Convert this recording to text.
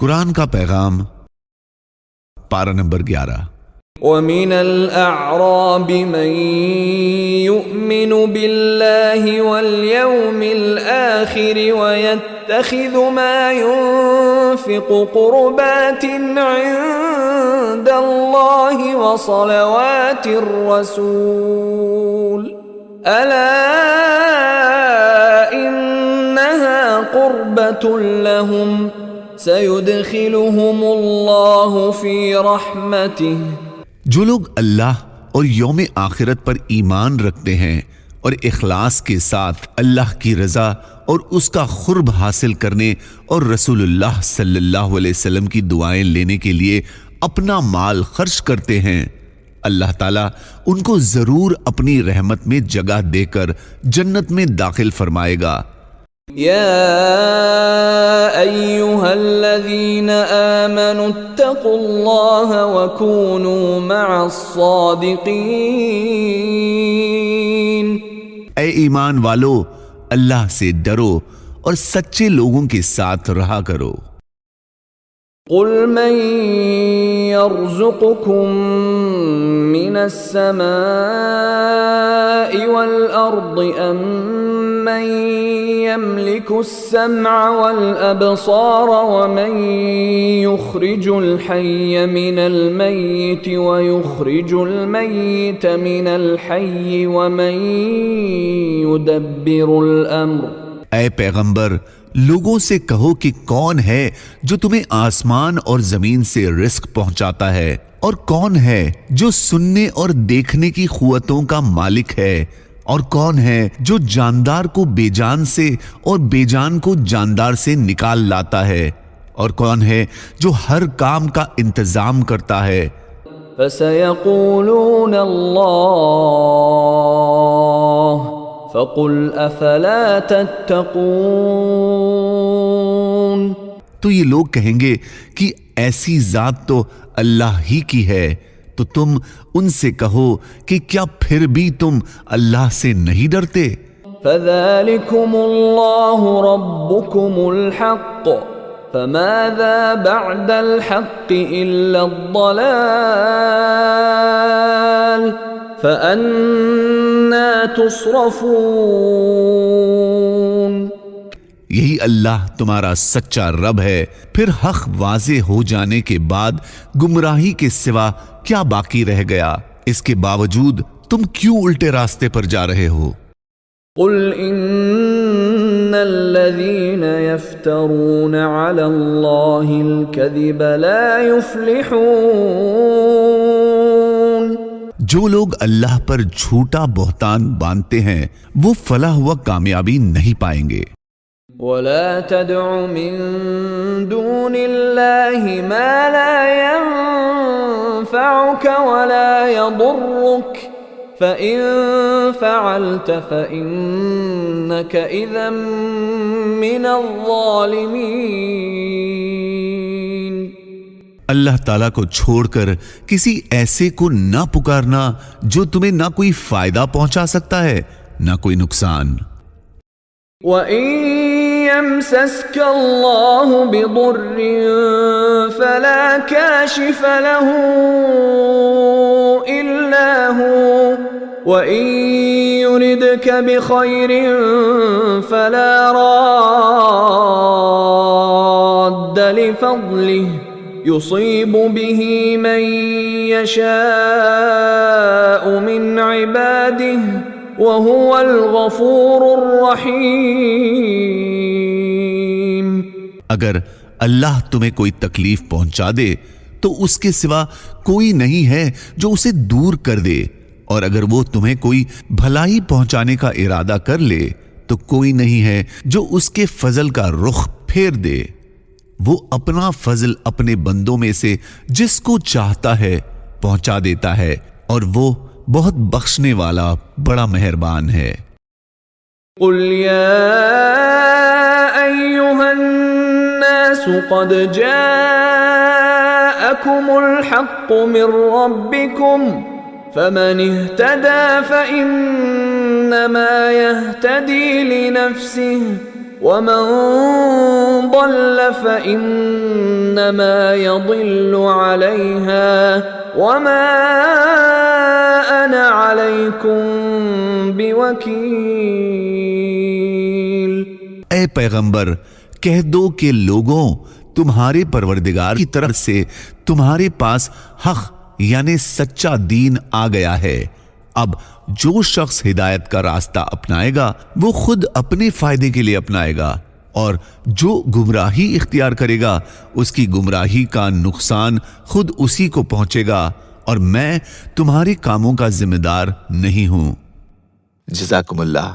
قرآن کا پیغام، پارہ نمبر 11۔ وَمِنَ الْأَعْرَابِ مَن يُؤْمِنُ بِاللَّهِ وَالْيَوْمِ الْآخِرِ وَيَتَّخِذُ مَا يُنْفِقُ قُرُبَاتٍ عِندَ اللَّهِ وَصَلَوَاتِ الرَّسُولِ أَلَا إِنَّهَا قُرْبَةٌ لَهُمْ سَيُدْخِلُهُمُ اللَّهُ فِي رَحْمَتِهِ۔ جو لوگ اللہ اور یوم آخرت پر ایمان رکھتے ہیں اور اخلاص کے ساتھ اللہ کی رضا اور اس کا قرب حاصل کرنے اور رسول اللہ صلی اللہ علیہ وسلم کی دعائیں لینے کے لیے اپنا مال خرچ کرتے ہیں، اللہ تعالیٰ ان کو ضرور اپنی رحمت میں جگہ دے کر جنت میں داخل فرمائے گا۔ يا أيها الذين آمنوا اتقوا الله وكونوا مع الصادقين۔ اے ایمان والو، اللہ سے ڈرو اور سچے لوگوں کے ساتھ رہا کرو۔ قل من يرزقكم من السماء والأرض أم من يملك السمع والأبصار ومن يخرج الحي من الميت ويخرج الميت من الحي ومن يدبر الأمر۔ اے پیغمبر، لوگوں سے کہو کہ کون ہے جو تمہیں آسمان اور زمین سے رزق پہنچاتا ہے، اور کون ہے جو سننے اور دیکھنے کی قوتوں کا مالک ہے، اور کون ہے جو جاندار کو بے جان سے اور بے جان کو جاندار سے نکال لاتا ہے، اور کون ہے جو ہر کام کا انتظام کرتا ہے۔ فَسَيَقُولُونَ اللَّهُ فَقُلْ أَفَلَا تَتَّقُونَ۔ تو یہ لوگ کہیں گے کہ ایسی ذات تو اللہ ہی کی ہے، تو تم ان سے کہو کہ کیا پھر بھی تم اللہ سے نہیں ڈرتے؟ فَذَلِكُمُ اللَّهُ رَبُّكُمُ الْحَقُّ فَمَاذَا بَعْدَ الْحَقِّ إِلَّا الضَّلَالُ فَأَنَّى تُصْرَفُونَ۔ یہی اللہ تمہارا سچا رب ہے، پھر حق واضح ہو جانے کے بعد گمراہی کے سوا کیا باقی رہ گیا؟ اس کے باوجود تم کیوں الٹے راستے پر جا رہے ہو؟ قل ان الذين يفترون على الله الكذب لا يفلحون۔ جو لوگ اللہ پر جھوٹا بہتان باندھتے ہیں وہ فلاح و کامیابی نہیں پائیں گے۔ ولا تدع من دون الله ما لا ينفعك ولا يضرك فإن فعلت فإنك إذا من الظالمين۔ اللہ تعالیٰ کو چھوڑ کر کسی ایسے کو نہ پکارنا جو تمہیں نہ کوئی فائدہ پہنچا سکتا ہے نہ کوئی نقصان۔ وَإِن يَمْسَسْكَ اللَّهُ بِضُرٍّ فَلَا كَاشِفَ لَهُ إِلَّا هُوَ وَإِن يُرِدْكَ بِخَيْرٍ فَلَا رَادَّ لِفَضْلِهِ يُصِيبُ بِهِ مَن يَشَاءُ مِنْ عِبَادِهِ وَهُوَ الْغَفُورُ الرَّحِيمُ۔ اگر اللہ تمہیں کوئی تکلیف پہنچا دے تو اس کے سوا کوئی نہیں ہے جو اسے دور کر دے، اور اگر وہ تمہیں کوئی بھلائی پہنچانے کا ارادہ کر لے تو کوئی نہیں ہے جو اس کے فضل کا رخ پھیر دے۔ وہ اپنا فضل اپنے بندوں میں سے جس کو چاہتا ہے پہنچا دیتا ہے، اور وہ بہت بخشنے والا بڑا مہربان ہے۔ قل یا ایھا الناس قد جاءکم الحق من ربکم فمن اهتدى فإنما يهتدي لنفسه ومن ضل فإن انما يضل عليها وما انا عليكم بوكيل۔ اے پیغمبر کہہ دو کہ لوگوں، تمہارے پروردگار کی طرف سے تمہارے پاس حق یعنی سچا دین آ گیا ہے۔ اب جو شخص ہدایت کا راستہ اپنائے گا وہ خود اپنے فائدے کے لیے اپنائے گا، اور جو گمراہی اختیار کرے گا اس کی گمراہی کا نقصان خود اسی کو پہنچے گا، اور میں تمہارے کاموں کا ذمہ دار نہیں ہوں۔ جزاکم اللہ۔